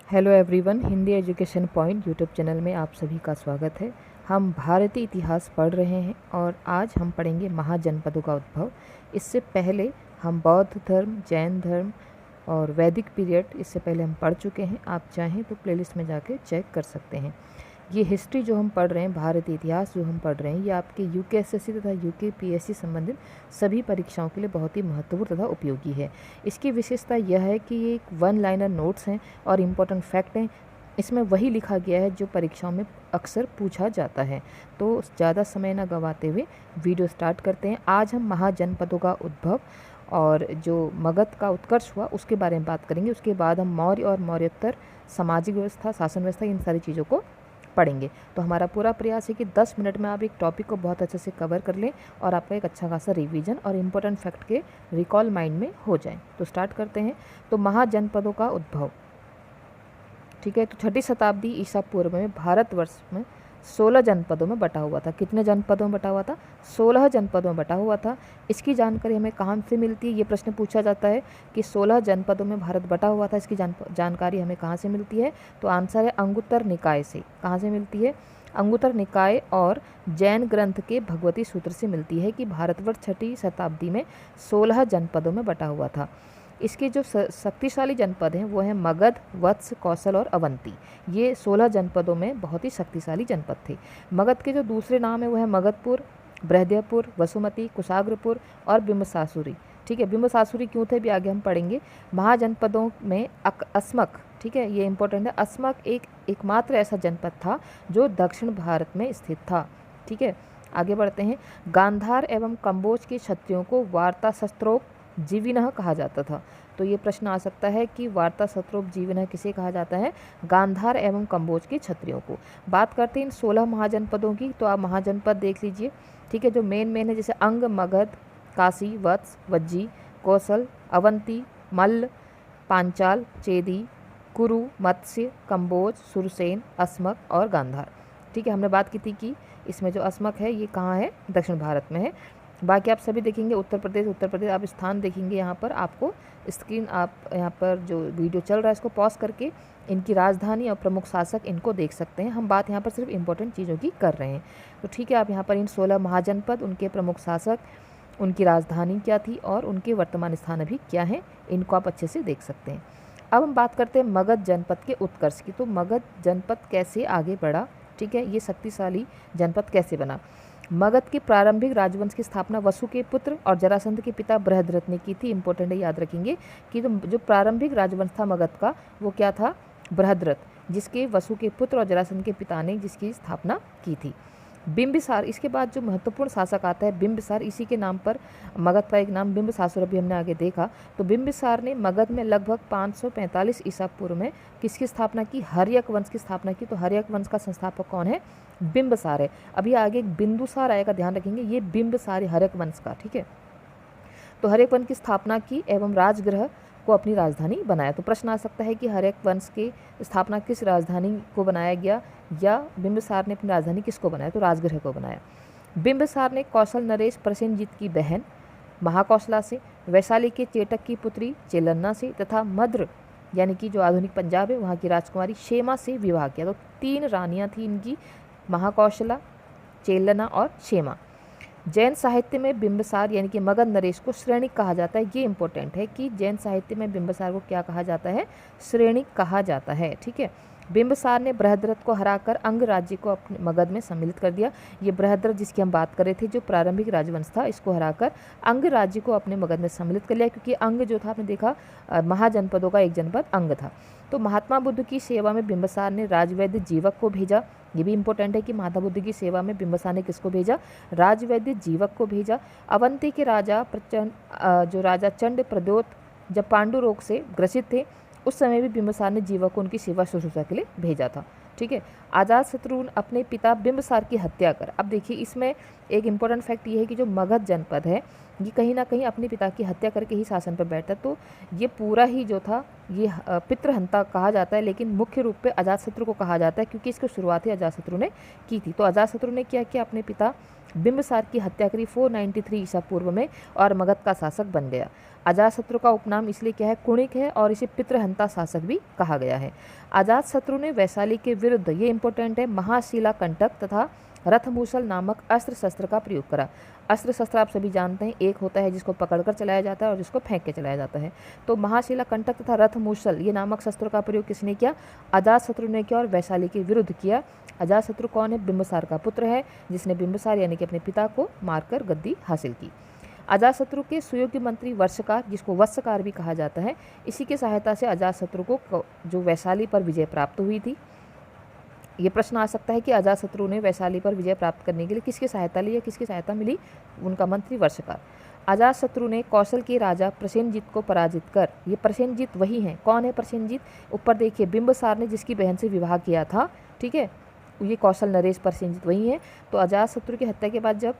Hello everyone, Hindi education point YouTube channel में आप सभी का स्वागत है। हम भारतीय इतिहास पढ़ रहे हैं और आज हम पढ़ेंगे महाजनपदों का उद्भव। इससे पहले हम बौद्ध धर्म, जैन धर्म और वैदिक पीरियड इससे पहले हम पढ़ चुके हैं। आप चाहें तो प्लेलिस्ट में जाके चेक कर सकते हैं। ये हिस्ट्री जो हम पढ़ रहे हैं, भारतीय इतिहास जो हम पढ़ रहे हैं, ये आपके यूकेएसएससी तथा यूकेपीएससी संबंधित सभी परीक्षाओं के लिए बहुत ही महत्वपूर्ण तथा उपयोगी है। इसकी विशेषता यह है कि ये एक वन लाइनर नोट्स हैं और इम्पोर्टेंट फैक्ट हैं। इसमें वही लिखा गया है जो परीक्षाओं में अक्सर पूछा जाता है। तो ज़्यादा समय न गंवाते हुए वीडियो स्टार्ट करते हैं। आज हम महाजनपदों का उद्भव और जो मगध का उत्कर्ष हुआ उसके बारे में बात करेंगे। उसके बाद हम मौर्य और मौर्योत्तर सामाजिक व्यवस्था, शासन व्यवस्था, इन सारी चीज़ों को पढ़ेंगे। तो हमारा पूरा प्रयास है कि 10 मिनट में आप एक टॉपिक को बहुत अच्छे से कवर कर लें और आपका एक अच्छा खासा रिवीजन और इम्पोर्टेंट फैक्ट के रिकॉल माइंड में हो जाए। तो स्टार्ट करते हैं। तो महाजनपदों का उद्भव, ठीक है। तो 6ठी शताब्दी ईसा पूर्व में भारतवर्ष में 16 जनपदों में बटा हुआ था। कितने जनपदों में बटा हुआ था? 16 जनपदों में बटा हुआ था। इसकी जानकारी हमें कहाँ से मिलती है? ये प्रश्न पूछा जाता है कि 16 जनपदों में भारत बटा हुआ था, इसकी जानकारी हमें कहाँ से मिलती है? तो आंसर है अंगुत्तर निकाय से। कहाँ से मिलती है? अंगुत्तर निकाय और जैन ग्रंथ के भगवती सूत्र से मिलती है कि भारतवर्ष 6ठी शताब्दी में 16 जनपदों में बटा हुआ था। इसके जो शक्तिशाली जनपद हैं वो हैं मगध, वत्स, कौशल और अवंती। ये 16 जनपदों में बहुत ही शक्तिशाली जनपद थे। मगध के जो दूसरे नाम है वो है मगधपुर, बृहदयपुर, वसुमती, कुशाग्रपुर और बिम्बसासुरी। ठीक है, बिम्बसासुरी क्यों थे भी आगे हम पढ़ेंगे। महाजनपदों में अस्मक, ठीक है, ये इंपॉर्टेंट है। अस्मक एकमात्र ऐसा जनपद था जो दक्षिण भारत में स्थित था। ठीक है, आगे बढ़ते हैं। गांधार एवं कंबोज के क्षत्रियों को वार्ता शस्त्रोप जीविनः कहा जाता था। तो ये प्रश्न आ सकता है कि वार्ता शस्त्रोप जीविनः किसे कहा जाता है? गांधार एवं कंबोज के क्षत्रियों को। बात करते हैं इन 16 महाजनपदों की। तो आप महाजनपद देख लीजिए। ठीक है, जो मेन है जैसे अंग, मगध, काशी, वत्स, वज्जी, कौशल, अवंती, मल्ल, पांचाल, चेदी, कुरु, मत्स्य, कंबोज, सुरसेन, अस्मक और गांधार। ठीक है, हमने बात की थी कि इसमें जो अस्मक है ये कहाँ है? दक्षिण भारत में है। बाकी आप सभी देखेंगे उत्तर प्रदेश आप स्थान देखेंगे यहाँ पर। आपको स्क्रीन, आप यहाँ पर जो वीडियो चल रहा है इसको पॉज करके इनकी राजधानी और प्रमुख शासक इनको देख सकते हैं। हम बात यहाँ पर सिर्फ इंपॉर्टेंट चीज़ों की कर रहे हैं। तो ठीक है, आप यहाँ पर इन 16 महाजनपद, उनके प्रमुख शासक, उनकी राजधानी क्या थी और उनके वर्तमान स्थान अभी क्या हैं, इनको आप अच्छे से देख सकते हैं। अब हम बात करते हैं मगध जनपद के उत्कर्ष की। तो मगध जनपद कैसे आगे बढ़ा? ठीक है, ये शक्तिशाली जनपद कैसे बना? मगध के प्रारंभिक राजवंश की स्थापना वसु के पुत्र और जरासंध के पिता बृहद्रथ ने की थी। इंपॉर्टेंट है, याद रखेंगे कि जो प्रारंभिक राजवंश था मगध का वो क्या था? बृहद्रथ, जिसके वसु के पुत्र और जरासंध के पिता ने जिसकी स्थापना की थी। बिंबिसार, इसके बाद जो महत्वपूर्ण शासक आता है बिंबिसार, इसी के नाम पर मगध का एक नाम बिंबिसासुर अभी हमने आगे देखा। तो बिंबिसार ने मगध में लगभग 545 ईसा पूर्व में किसकी स्थापना की? हर्यक वंश की स्थापना की। तो हर्यक वंश का संस्थापक कौन है? बिंबिसार है। अभी आगे एक बिंदुसार आएगा, ध्यान रखेंगे, ये बिंबिसार हर्यक वंश का। ठीक है, तो हर्यक वंश की स्थापना की एवं राजगृह को अपनी राजधानी बनाया। तो प्रश्न आ सकता है कि हर्यक वंश की स्थापना किस राजधानी को बनाया गया, या बिंबिसार ने अपनी राजधानी किसको बनाया? तो राजगृह को बनाया। बिंबिसार ने कौशल नरेश प्रसेनजीत की बहन महाकौशला से, वैशाली के चेटक की पुत्री चेलन्ना से तथा मद्र यानी कि जो आधुनिक पंजाब है वहाँ की राजकुमारी क्षेमा से विवाह किया। तो 3 रानियाँ थी इनकी, महाकौशला, चेलना और क्षेमा। जैन साहित्य में बिंबिसार यानी कि मगध नरेश को श्रेणिक कहा जाता है। ये इंपॉर्टेंट है कि जैन साहित्य में बिंबिसार को क्या कहा जाता है? श्रेणिक कहा जाता है। ठीक है, बिंबिसार ने बृहद्रथ को हराकर अंग राज्य को अपने मगध में सम्मिलित कर दिया। ये बृहद्रथ जिसकी हम बात कर रहे थे, जो प्रारंभिक राजवंश था, इसको हराकर अंग राज्य को अपने मगध में सम्मिलित कर लिया, क्योंकि अंग जो था आपने देखा महाजनपदों का एक जनपद अंग था। तो महात्मा बुद्ध की सेवा में बिंबिसार ने राजवैद्य जीवक को भेजा। ये भी इंपॉर्टेंट है कि महात्मा बुद्ध की सेवा में बिंबिसार ने किसको भेजा? राजवैद्य जीवक को भेजा। अवंती के राजा जो राजा चंड प्रद्योत जब पांडु रोग से ग्रसित थे उस समय भी बिंबिसार ने जीवक को उनकी सेवा शुश्रूषा के लिए भेजा था। ठीक है, अजातशत्रु अपने पिता बिंबिसार की हत्या कर। अब देखिए, इसमें एक इंपॉर्टेंट फैक्ट ये है कि जो मगध जनपद है ये कहीं ना कहीं अपने पिता की हत्या करके ही शासन पर बैठा। तो ये पूरा ही जो था ये पितृहंता कहा जाता है, लेकिन मुख्य रूप पे अजातशत्रु को कहा जाता है क्योंकि इसकी शुरुआत ही अजातशत्रु ने की थी। तो अजातशत्रु ने क्या किया? अपने पिता बिंबिसार की हत्या करी 493 ईसा पूर्व में और मगध का शासक बन गया। अजातशत्रु का उपनाम इसलिए क्या है, कुणिक है, और इसे पितृहंता शासक भी कहा गया है। अजातशत्रु ने वैशाली के विरुद्ध, ये इंपॉर्टेंट है, महाशिला कंटक तथा रथमूसल नामक अस्त्र शस्त्र का प्रयोग करा। अस्त्र शस्त्र आप सभी जानते हैं, एक होता है जिसको पकड़कर चलाया जाता है और जिसको फेंक के चलाया जाता है। तो महाशिला कंटक तथा रथमूसल ये नामक शस्त्रों का प्रयोग किसने किया, अजातशत्रु ने किया और वैशाली के विरुद्ध किया। अजातशत्रु कौन है, बिंबिसार का पुत्र है, जिसने बिंबिसार यानी कि अपने पिता को मारकर गद्दी हासिल की। अजातशत्रु के सुयोग्य मंत्री वर्षकार, जिसको वत्सकार भी कहा जाता है, इसी की सहायता से अजातशत्रु को जो वैशाली पर विजय प्राप्त हुई थी। ये प्रश्न आ सकता है कि अजातशत्रु ने वैशाली पर विजय प्राप्त करने के लिए किसकी सहायता ली या किसकी सहायता मिली, उनका मंत्री वर्षकार। अजातशत्रु ने कौशल के राजा प्रसेनजीत को पराजित कर, ये प्रसेनजीत वही हैं, कौन है प्रसेनजीत, ऊपर देखिए बिंबिसार ने जिसकी बहन से विवाह किया था, ठीक है, ये कौशल नरेश प्रसेनजीत वही है। तो अजातशत्रु की हत्या के बाद जब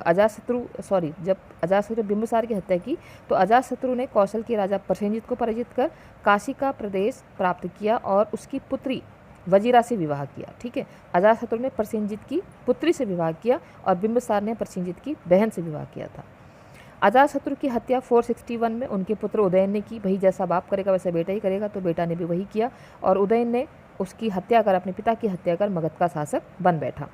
अजातशत्रु बिंबिसार की हत्या की, तो अजातशत्रु ने कौशल के राजा प्रसेनजीत को पराजित कर काशी का प्रदेश प्राप्त किया और उसकी पुत्री वजीरा से विवाह किया। ठीक है, अजातशत्रु ने प्रसेनजीत की पुत्री से विवाह किया और बिंबिसार ने प्रसेनजीत की बहन से विवाह किया था। अजातशत्रु की हत्या 461 में उनके पुत्र उदयन ने की। वही जैसा बाप करेगा वैसा बेटा ही करेगा, तो बेटा ने भी वही किया और उदयन ने उसकी हत्या कर, अपने पिता की हत्या कर मगध का शासक बन बैठा।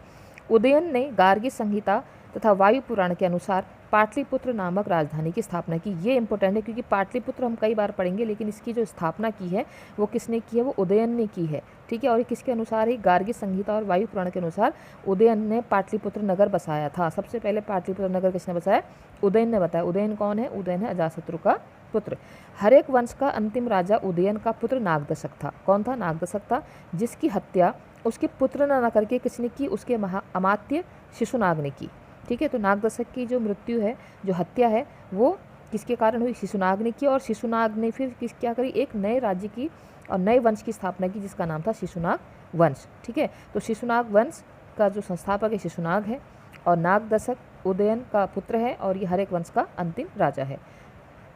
उदयन ने गार्गी संहिता तथा वायु पुराण के अनुसार पाटलिपुत्र नामक राजधानी की स्थापना की। ये इंपॉर्टेंट है क्योंकि पाटलिपुत्र हम कई बार पढ़ेंगे, लेकिन इसकी जो स्थापना की है वो किसने की है, वो उदयन ने की है। ठीक है, और ये किसके अनुसार है, गार्गी संहिता और वायु पुराण के अनुसार उदयन ने पाटलिपुत्र नगर बसाया था। सबसे पहले पाटलिपुत्र नगर किसने बसाया, उदयन ने बताया। उदयन कौन है, उदयन है अजातशत्रु का पुत्र। हरेक वंश का अंतिम राजा उदयन का पुत्र नागदशक था। कौन था, नागदशक था, जिसकी हत्या उसके पुत्र न करके किसने की, उसके अमात्य शिशुनाग ने की। ठीक है, तो नागदशक की जो मृत्यु है, जो हत्या है, वो किसके कारण हुई, शिशुनाग ने की। और शिशुनाग ने फिर क्या करी, एक नए राज्य की और नए वंश की स्थापना की, जिसका नाम था शिशुनाग वंश। ठीक है, तो शिशुनाग वंश का जो संस्थापक है शिशुनाग है और नागदशक उदयन का पुत्र है और ये हरेक वंश का अंतिम राजा है।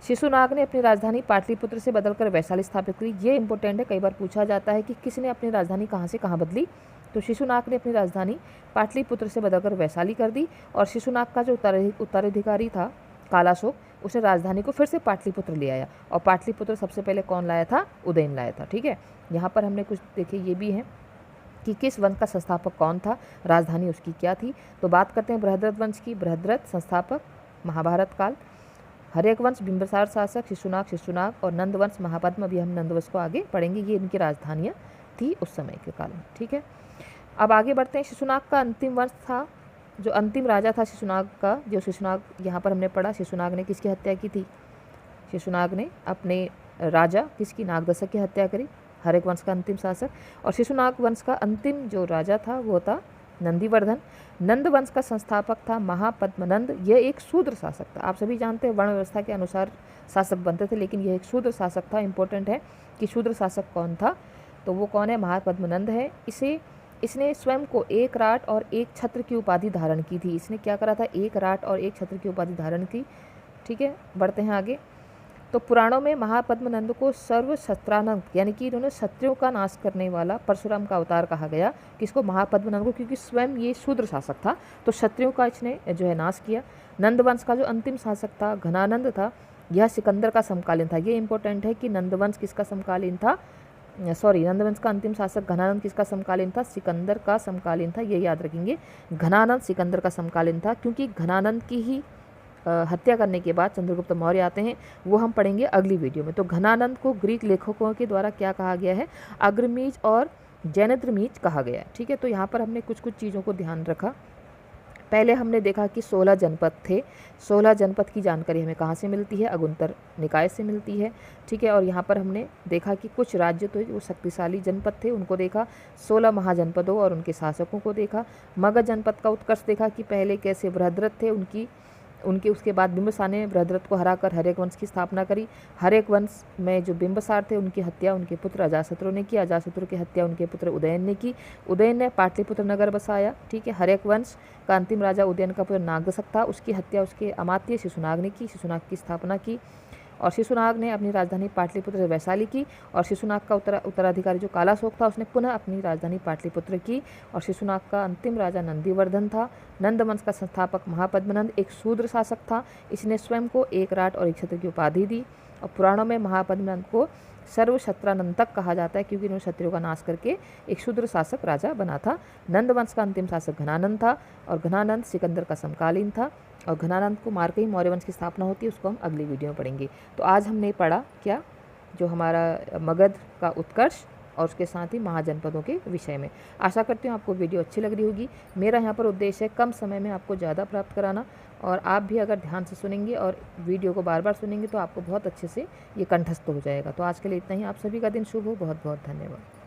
शिशुनाग ने अपनी राजधानी पाटलिपुत्र से बदलकर वैशाली स्थापित की। ये इंपॉर्टेंट है, कई बार पूछा जाता है कि किसने अपनी राजधानी कहाँ से कहाँ बदली, तो शिशुनाग ने अपनी राजधानी पाटलिपुत्र से बदलकर वैशाली कर दी और शिशुनाग का जो उत्तराधिकारी था कालाशोक, उसने राजधानी को फिर से पाटलिपुत्र ले आया और पाटलिपुत्र सबसे पहले कौन लाया था, उदयन लाया था। ठीक है, यहाँ पर हमने कुछ देखे ये भी है कि किस वंश का संस्थापक कौन था, राजधानी उसकी क्या थी। तो बात करते हैं बृहद्रथ वंश की। बृहद्रथ संस्थापक महाभारत काल, हरेक वंश बिंबिसार शासक, शिशुनाग और नंदवंश महापद्म, अभी हम नंदवंश को आगे पढ़ेंगे, ये इनकी राजधानियाँ थी उस समय के काल में। ठीक है, अब आगे बढ़ते हैं। शिशुनाग का अंतिम वंश था, जो अंतिम राजा था शिशुनाग का, जो शिशुनाग यहाँ पर हमने पढ़ा, शिशुनाग ने किसकी हत्या की थी, शिशुनाग ने अपने राजा किसकी, नागदशक की हत्या करी, हरेक वंश का अंतिम शासक। और शिशुनाग वंश का अंतिम जो राजा था वो था नंदीवर्धन। नंद वंश का संस्थापक था महापद्मनंद। यह एक शूद्र शासक था। आप सभी जानते हैं वर्ण व्यवस्था के अनुसार शासक बनते थे, लेकिन यह एक शूद्र शासक था। इंपॉर्टेंट है कि शूद्र शासक कौन था, तो वो कौन है, महापद्मनंद है। इसने स्वयं को एक राट और एक छत्र की उपाधि धारण की थी। इसने क्या करा था, एक राट और एक छत्र की उपाधि धारण की। ठीक है, बढ़ते हैं आगे। तो पुराणों में महापद्मनंद को सर्व शस्त्रानंद, यानी कि इन्होंने क्षत्रियों का नाश करने वाला परशुराम का अवतार कहा गया। किसको, महापद्मनंद को, क्योंकि स्वयं ये शूद्र शासक था, तो क्षत्रियों का इसने जो है नाश किया। नंदवंश का जो अंतिम शासक था घनानंद था, यह सिकंदर का समकालीन था। ये इंपॉर्टेंट है कि नंदवंश किसका समकालीन था, नंदवंश का अंतिम शासक घनानंद किसका समकालीन था, सिकंदर का समकालीन था। ये याद रखेंगे, घनानंद सिकंदर का समकालीन था, क्योंकि घनानंद की ही हत्या करने के बाद चंद्रगुप्त मौर्य आते हैं, वो हम पढ़ेंगे अगली वीडियो में। तो घनानंद को ग्रीक लेखकों के द्वारा क्या कहा गया है, अग्रमीज और जैनद्रमीज कहा गया है। ठीक है, तो यहाँ पर हमने कुछ चीज़ों को ध्यान रखा। पहले हमने देखा कि 16 जनपद थे। 16 जनपद की जानकारी हमें कहाँ से मिलती है, अगुंतर निकाय से मिलती है। ठीक है, और यहाँ पर हमने देखा कि कुछ राज्य तो वो शक्तिशाली जनपद थे, उनको देखा। 16 महाजनपदों और उनके शासकों को देखा। मगध जनपद का उत्कर्ष देखा कि पहले कैसे बृहद्रथ थे, उनके उसके बाद बिंबिसार ने बृहद्रथ को हराकर हरेक वंश की स्थापना करी। हरेक वंश में जो बिंबिसार थे उनकी हत्या उनके पुत्र अजातशत्रु ने की। अजातशत्रु की हत्या उनके पुत्र उदयन ने की। उदयन ने पाटलिपुत्र नगर बसाया। ठीक है, हरेक वंश का अंतिम राजा उदयन का पुत्र नागदशक था, उसकी हत्या उसके अमात्य शिशुनाग ने की। शिशुनाग की स्थापना की। और शिशुनाग ने अपनी राजधानी पाटलिपुत्र से वैशाली की, और शिशुनाग का उत्तराधिकारी जो कालाशोक था उसने पुनः अपनी राजधानी पाटलिपुत्र की। और शिशुनाग का अंतिम राजा नंदीवर्धन था। नंद वंश का संस्थापक महापद्मनंद एक शूद्र शासक था। इसने स्वयं को एक राट और एक क्षत्र की उपाधि दी। और पुराणों में महापद्मनंद को सर्वक्षत्रानंतक कहा जाता है क्योंकि उन्होंने क्षत्रियों का नाश करके एक शूद्र शासक राजा बना था। नंद वंश का अंतिम शासक घनानंद था, और घनानंद सिकंदर का समकालीन था, और घनानंद को मार के ही मौर्य वंश की स्थापना होती है। उसको हम अगली वीडियो में पढ़ेंगे। तो आज हमने पढ़ा क्या, जो हमारा मगध का उत्कर्ष और उसके साथ ही महाजनपदों के विषय में। आशा करती हूँ आपको वीडियो अच्छी लग रही होगी। मेरा यहाँ पर उद्देश्य है कम समय में आपको ज़्यादा प्राप्त कराना, और आप भी अगर ध्यान से सुनेंगे और वीडियो को बार बार सुनेंगे तो आपको बहुत अच्छे से ये कंठस्थ हो जाएगा। तो आज के लिए इतना ही। आप सभी का दिन शुभ हो। बहुत बहुत धन्यवाद।